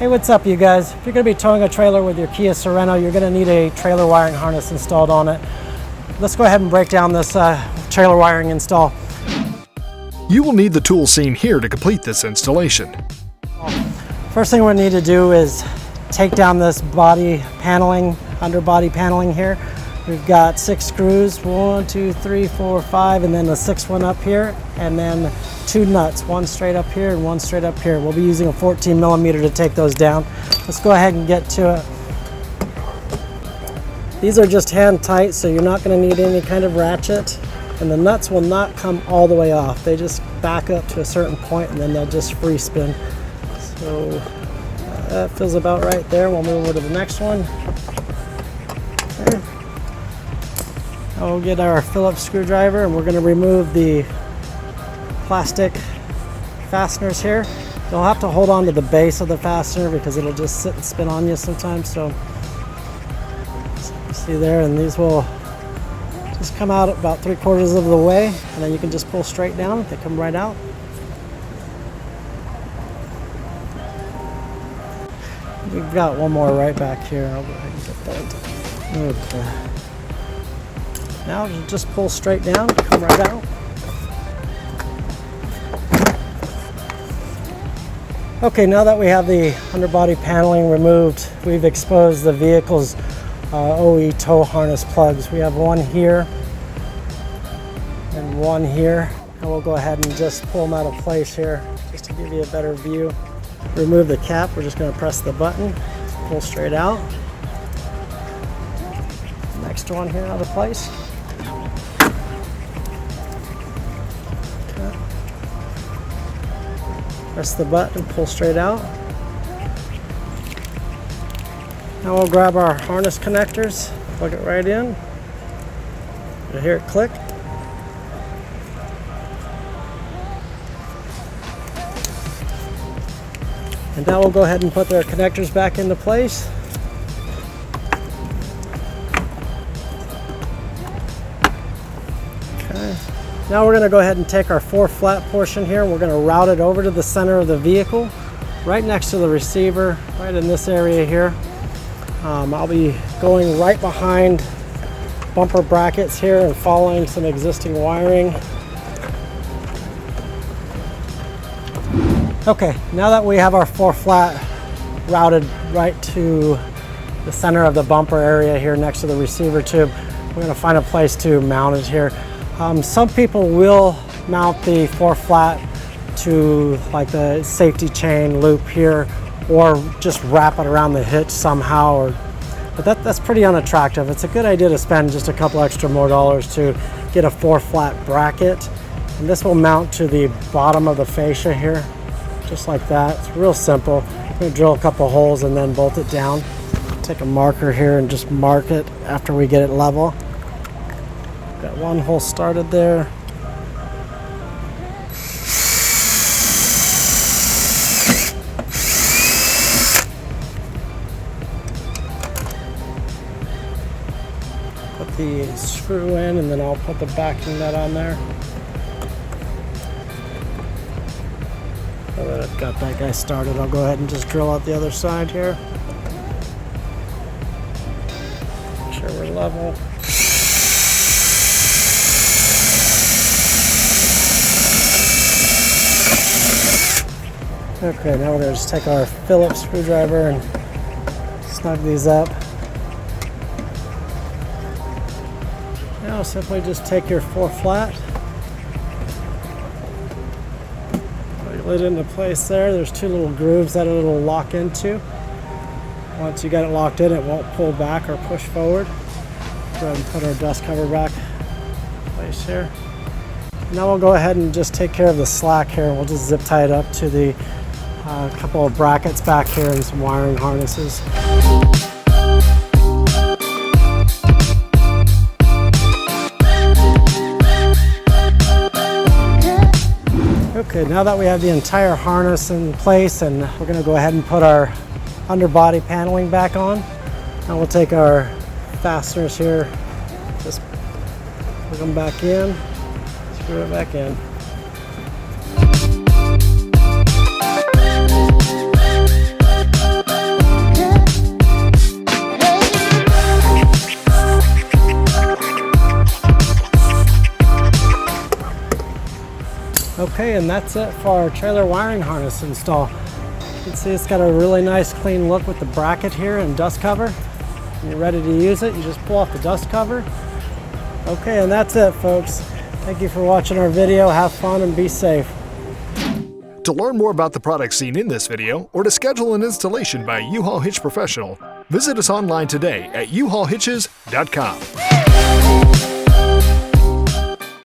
Hey, what's up you guys? If you're going to be towing a trailer with your Kia Sorento, you're going to need a trailer wiring harness installed on it. Let's go ahead and break down this trailer wiring install. You will need the tools seen here to complete this installation. First thing we need to do is take down this body paneling, underbody paneling here. We've got 6 screws, 1, 2, 3, 4, 5, and then the 6th one up here, and then 2 nuts, one straight up here and one straight up here. We'll be using a 14 millimeter to take those down. Let's go ahead and get to it. These are just hand tight, so you're not going to need any kind of ratchet, and the nuts will not come all the way off. They just back up to a certain point and then they'll just free spin. So that feels about right there. We'll move over to the next one. Okay. Now we'll get our Phillips screwdriver and we're going to remove the plastic fasteners here. You'll have to hold on to the base of the fastener because it'll just sit and spin on you sometimes. So see there, and these will just come out about 3/4 of the way, and then you can just pull straight down. They come right out. We've got one more right back here. I'll go ahead and get that. Okay. Now just pull straight down, come right out. Okay, now that we have the underbody paneling removed, we've exposed the vehicle's OE tow harness plugs. We have one here and one here. And we'll go ahead and just pull them out of place here just to give you a better view. Remove the cap, we're just going to press the button, pull straight out. Next one here out of place. Okay. Press the button, pull straight out. Now we'll grab our harness connectors, plug it right in. You'll hear it click. And now we'll go ahead and put the connectors back into place. Okay. Now we're going to go ahead and take our 4 flat portion here. We're going to route it over to the center of the vehicle, right next to the receiver, right in this area here. I'll be going right behind bumper brackets here and following some existing wiring. Okay, now that we have our 4 flat routed right to the center of the bumper area here next to the receiver tube, we're going to find a place to mount it here. Some people will mount the 4 flat to like the safety chain loop here, or just wrap it around the hitch somehow, but that's pretty unattractive. It's a good idea to spend just a couple extra more dollars to get a 4 flat bracket, and this will mount to the bottom of the fascia here, just like that. It's real simple. I'm going to drill a couple holes and then bolt it down. Take a marker here and just mark it after we get it level. Got one hole started there. Put the screw in and then I'll put the backing nut on there. Now that I've got that guy started, I'll go ahead and just drill out the other side here. Make sure we're level. Okay, now we're going to just take our Phillips screwdriver and snug these up. Now simply just take your 4 flat, put it into place there. There's 2 little grooves that it'll lock into. Once you got it locked in, it won't pull back or push forward. Go ahead and put our dust cover back in place here. Now we'll go ahead and just take care of the slack here. We'll just zip tie it up to the couple of brackets back here and some wiring harnesses. Okay, now that we have the entire harness in place, and we're going to go ahead and put our underbody paneling back on. Now we'll take our fasteners here, just plug them back in, screw it back in. Okay, and that's it for our trailer wiring harness install. You can see it's got a really nice clean look with the bracket here and dust cover. When you're ready to use it, you just pull off the dust cover. Okay, and that's it, folks. Thank you for watching our video. Have fun and be safe. To learn more about the products seen in this video, or to schedule an installation by a U-Haul Hitch professional, visit us online today at uhaulhitches.com.